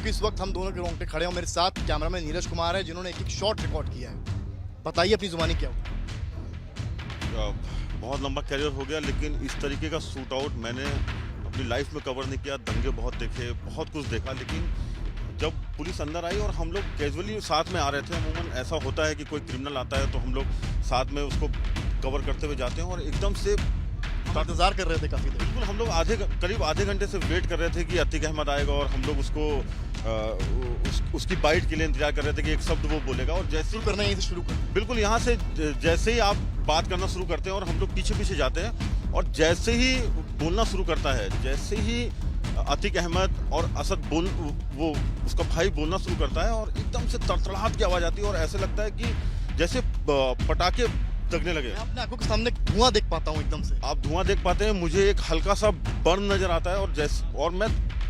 क्योंकि इस वक्त हम दोनों के रोंगटे खड़े हैं। मेरे साथ कैमरामैन नीरज कुमार है जिन्होंने एक शॉट रिकॉर्ड किया है। बताइए अपनी जुबानी क्या हो। बहुत लंबा करियर हो गया, लेकिन इस तरीके का शूट आउट मैंने अपनी लाइफ में कवर नहीं किया। दंगे बहुत देखे, बहुत कुछ देखा, लेकिन जब पुलिस अंदर आई और हम लोग कैजुअली साथ में आ रहे थे, अमूमन ऐसा होता है कि कोई क्रिमिनल आता है तो हम लोग साथ में उसको कवर करते हुए जाते हैं, और एकदम से इंतजार कर रहे थे काफी देर। बिल्कुल हम लोग करीब आधे घंटे से वेट कर रहे थे कि अतीक अहमद आएगा, और हम लोग उसको उसकी बाइट के लिए इंतजार कर रहे थे कि एक शब्द वो बोलेगा। और जैसे शुरू करना यहीं से शुरू कर। बिल्कुल यहाँ से जैसे ही आप बात करना शुरू करते हैं और हम लोग पीछे पीछे जाते हैं, और जैसे ही बोलना शुरू करता है, जैसे ही अतीक अहमद और असद वो उसका भाई बोलना शुरू करता है, और एकदम से तड़तड़ाहट की आवाज़ आती है, और ऐसे लगता है कि जैसे पटाखे लगने लगे। मैं अपने आंखों के सामने धुआं देख पाता हूँ एकदम से। आप धुआं देख पाते हैं, मुझे एक हल्का सा बर्न नजर आता है, और मैं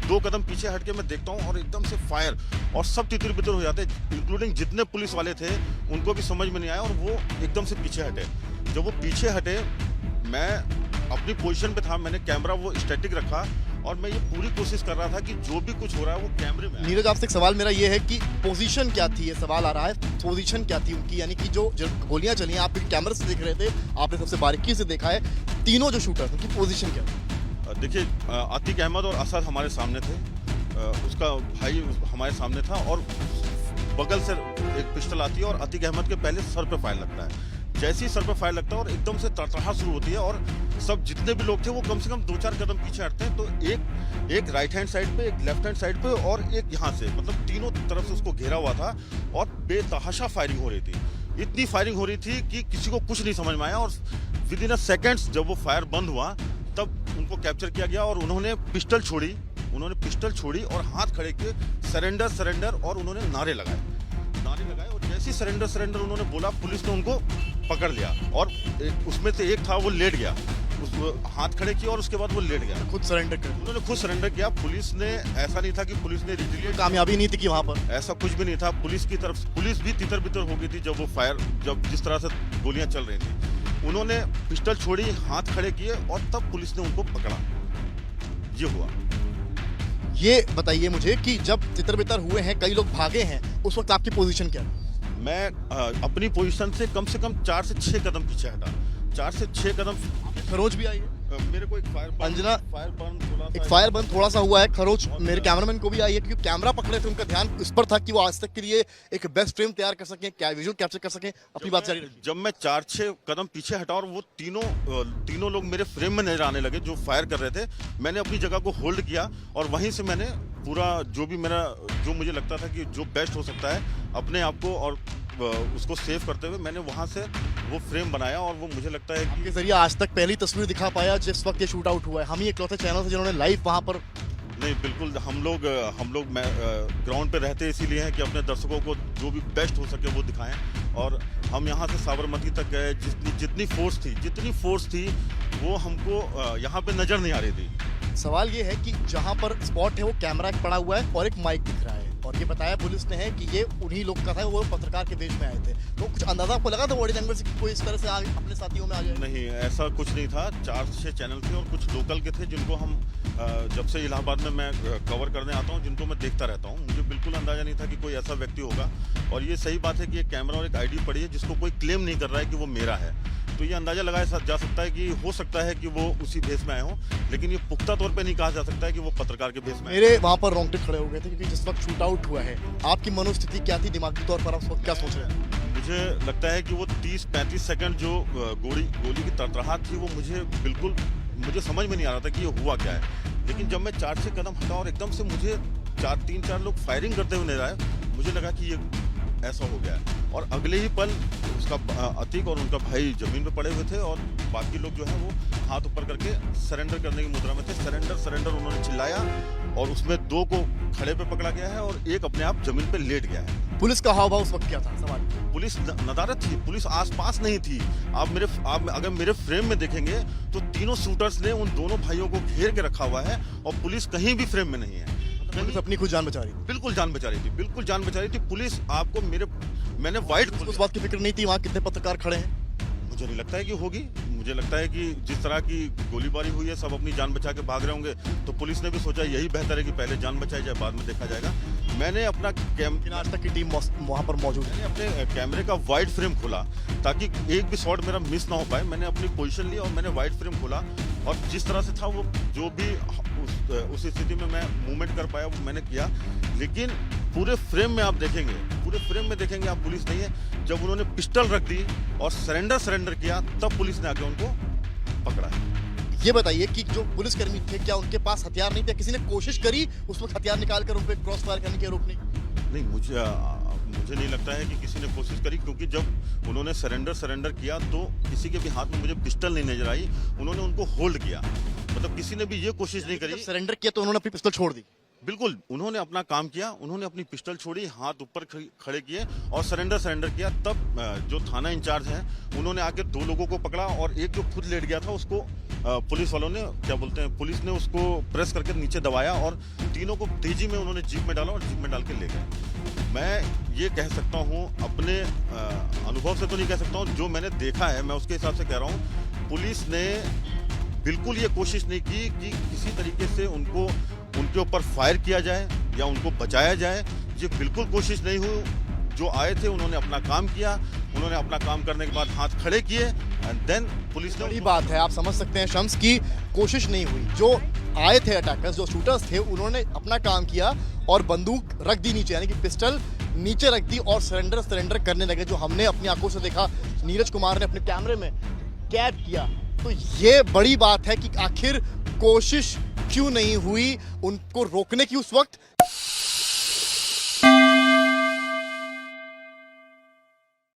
2 कदम पीछे हट के मैं देखता हूँ, और एकदम से फायर, और सब तितर बितर हो जाते हैं, इंक्लूडिंग जितने पुलिस वाले थे। उनको भी समझ में नहीं आया, और वो एकदम से पीछे हटे। जब वो पीछे हटे, मैं अपनी पोजीशन पे था, मैंने कैमरा वो स्टैटिक रखा, और मैं ये पूरी कोशिश कर रहा था कि जो भी कुछ हो रहा है वो कैमरे में। नीरज, आपसे एक सवाल मेरा ये है कि पोजीशन क्या थी, ये सवाल आ रहा है, पोजीशन क्या थी उनकी, यानी कि जो गोलियां चली हैं, आप कैमरे से देख रहे थे, आपने सबसे बारीकी से देखा है, तीनों जो शूटर थे उनकी पोजीशन क्या थी? देखिए, अतीक अहमद और असद हमारे सामने थे, उसका भाई हमारे सामने था, और बगल से एक पिस्टल आती है और अतीक अहमद के पहले सर पे फायर लगता है। जैसे ही सर पे फायर लगता है और एकदम से तड़तड़ाहट शुरू होती है, और सब जितने भी लोग थे वो कम से कम 2-4 कदम पीछे हटते हैं, तो एक राइट हैंड साइड पे, एक लेफ्ट हैंड साइड पे, और एक यहाँ से, मतलब तीनों तरफ से उसको घेरा हुआ था, और बेतहाशा फायरिंग हो रही थी। इतनी फायरिंग हो रही थी कि किसी को कुछ नहीं समझ में आया, और विद इन अ सेकेंड्स जब वो फायर बंद हुआ तब उनको कैप्चर किया गया, और उन्होंने पिस्टल छोड़ी और हाथ खड़े किए, सरेंडर सरेंडर, और उन्होंने नारे लगाए, और जैसे ही सरेंडर उन्होंने बोला, पुलिस ने उनको पकड़ लिया, और उसमें से एक था वो लेट गया, हाथ खड़े किए, और उसके बाद वो लेट गया। खुद सरेंडर कर, उन्होंने खुद सरेंडर किया। पुलिस ने, ऐसा नहीं था कि पुलिस ने रिटेलिएट, कामयाबी नहीं थी कि वहां पर ऐसा कुछ भी नहीं था। पुलिस की तरफ, पुलिस भी तितर बितर हो गई थी जब वो फायर, जब जिस तरह से गोलियां चल रही थी। उन्होंने पिस्टल छोड़ी, हाथ खड़े किए, और तब पुलिस ने उनको पकड़ा। ये हुआ। ये बताइए मुझे कि जब तितर बितर हुए हैं, कई लोग भागे हैं, उस वक्त आपकी पोजीशन क्या है? मैं अपनी पोजीशन से कम 4 से 6 कदम पीछे हटा, 4 से 6 कदम। खरोच भी आई है मेरे को एक अंजना, फायर फायर बर्न थोड़ा सा हुआ है, खरोच मेरे कैमरामैन को भी आई है, क्योंकि कैमरा पकड़े थे, उनका ध्यान इस पर था कि वो आज तक के लिए एक बेस्ट फ्रेम तैयार कर सकें, क्या विजुअल कैप्चर कर सकें। अपनी बात जारी रखिए। जब मैं 4-6 कदम पीछे हटा, और वो तीनों लोग मेरे फ्रेम में नजर आने लगे जो फायर कर रहे थे, मैंने अपनी जगह को होल्ड किया, और वहीं से मैंने पूरा जो मुझे लगता था कि जो बेस्ट हो सकता है अपने आप को और उसको सेव करते हुए, मैंने वहां से वो फ्रेम बनाया, और वो मुझे लगता है कि के जरिए आज तक पहली तस्वीर दिखा पाया जिस वक्त ये शूट आउट हुआ है। हम ही इकलौते चैनल थे जिन्होंने लाइव वहां पर। नहीं, बिल्कुल हम लोग ग्राउंड पे रहते इसीलिए हैं कि अपने दर्शकों को जो भी बेस्ट हो सके वो दिखाएं, और हम यहाँ से साबरमती तक गए, जितनी फोर्स थी वो हमको यहाँ पे नजर नहीं आ रही थी। सवाल ये है कि जहां पर स्पॉट है वो कैमरा पड़ा हुआ है और एक माइक दिख रहा है, और ये बताया पुलिस ने है कि ये उन्हीं लोग का था, वो पत्रकार के वेश में आए थे। तो कुछ अंदाजा आपको लगा था बॉडी लैंग्वेज से कि कोई इस तरह से अपने साथियों में आ जाए? नहीं, ऐसा कुछ नहीं था। 4-6 चैनल थे, और कुछ लोकल के थे जिनको हम जब से इलाहाबाद में मैं कवर करने आता हूँ, जिनको मैं देखता रहता हूँ, मुझे बिल्कुल अंदाजा नहीं था कि कोई ऐसा व्यक्ति होगा। और ये सही बात है कि एक कैमरा और एक आईडी पड़ी है जिसको कोई क्लेम नहीं कर रहा है कि वो मेरा है, तो ये अंदाजा लगाया जा सकता है कि हो सकता है कि वो उसी भेष में आए हों, लेकिन ये पुख्ता तौर पे नहीं कहा जा सकता है कि वो पत्रकार के भेष में। मेरे वहां पर रोंगटे खड़े हो गए थे, क्योंकि जिस वक्त शूट आउट हुआ है, आपकी मनोस्थिति क्या थी, दिमागी तौर पर आप उस वक्त क्या सोच रहे हैं? मुझे लगता है कि वो 30-35 सेकंड जो गोली की तड़तड़ाहट थी, वो मुझे समझ में नहीं आ रहा था कि ये हुआ क्या है। लेकिन जब मैं 4-6 कदम हटा, और एकदम से मुझे 3-4 लोग फायरिंग करते हुए नजर आए, मुझे लगा कि ये ऐसा हो गया है। और अगले ही पल उसका अतीक और उनका भाई जमीन पे पड़े हुए थे, और बाकी लोग जो है वो हाथ ऊपर करके सरेंडर करने की मुद्रा में थे। सरेंडर उन्होंने चिल्लाया, और उसमें 2 को खड़े पे पकड़ा गया है, और एक अपने आप जमीन पे लेट गया है। पुलिस का हाव भाव उस वक्त क्या था? सवाल। पुलिस नदारत थी, पुलिस आसपास नहीं थी। आप अगर मेरे फ्रेम में देखेंगे तो तीनों शूटर्स ने उन दोनों भाइयों को घेर के रखा हुआ है, और पुलिस कहीं भी फ्रेम में नहीं है। पुलिस अपनी खुद जान बचा रही थी। बिल्कुल जान बचा रही थी। पुलिस मैंने वाइट, उस बात की फिक्र नहीं थी वहाँ कितने पत्रकार खड़े हैं? मुझे नहीं लगता है कि होगी। मुझे लगता है कि जिस तरह की गोलीबारी हुई है, सब अपनी जान बचा के भाग रहे होंगे, तो पुलिस ने भी सोचा यही बेहतर है कि पहले जान बचाई जाए, बाद में देखा जाएगा। मैंने अपना लेकिन आज तक की टीम वहां पर मौजूद है। मैंने अपने कैमरे का वाइड फ्रेम खोला ताकि एक भी शॉट मेरा मिस ना हो पाए। मैंने अपनी पोजीशन ली और मैंने वाइड फ्रेम खोला, और जिस तरह से था वो जो भी उस स्थिति में मैं मूवमेंट कर पाया वो मैंने किया। लेकिन पूरे फ्रेम में आप देखेंगे, पूरे फ्रेम में देखेंगे आप, पुलिस नहीं है। जब उन्होंने पिस्टल रख दी और सरेंडर किया, तब पुलिस ने आके उनको पकड़ा है। ये बताइए कि जो पुलिसकर्मी थे, क्या उनके पास हथियार नहीं थे? किसी ने कोशिश करी उस वक्त हथियार निकाल कर उन पर क्रॉस फायर करने की रोकने की? नहीं, मुझे नहीं लगता है कि किसी ने कोशिश करी, क्योंकि जब उन्होंने सरेंडर किया तो किसी के भी हाथ में मुझे पिस्टल नहीं नजर आई। उन्होंने उनको होल्ड किया, मतलब किसी ने भी ये कोशिश नहीं करी। सरेंडर किया तो उन्होंने अपनी पिस्तौल छोड़ दी? बिल्कुल, उन्होंने अपना काम किया, उन्होंने अपनी पिस्टल छोड़ी, हाथ ऊपर खड़े किए और सरेंडर किया। तब जो थाना इंचार्ज हैं उन्होंने आके 2 लोगों को पकड़ा, और एक जो खुद लेट गया था उसको पुलिस वालों ने, क्या बोलते हैं, पुलिस ने उसको प्रेस करके नीचे दबाया, और तीनों को तेजी में उन्होंने जीप में डाला और जीप में डाल के ले गए। मैं ये कह सकता हूँ, अपने अनुभव से तो नहीं कह सकता हूँ, जो मैंने देखा है मैं उसके हिसाब से कह रहा हूँ। पुलिस ने बिल्कुल ये कोशिश नहीं की कि किसी तरीके से उनके ऊपर फायर किया जाए या उनको बचाया जाए। ये बिल्कुल कोशिश नहीं हुई। जो आए थे उन्होंने अपना काम किया, उन्होंने अपना काम करने के बाद हाथ खड़े किए, एंड देन पुलिस ने। बड़ी बात है, आप समझ सकते हैं शम्स की कोशिश नहीं हुई। जो आए थे अटैकर्स, जो शूटर्स थे, उन्होंने अपना काम किया और बंदूक रख दी नीचे, यानी कि पिस्टल नीचे रख दी और सरेंडर करने लगे, जो हमने अपनी आंखों से देखा, नीरज कुमार ने अपने कैमरे में कैद किया। तो ये बड़ी बात है कि आखिर कोशिश क्यों नहीं हुई उनको रोकने की उस वक्त,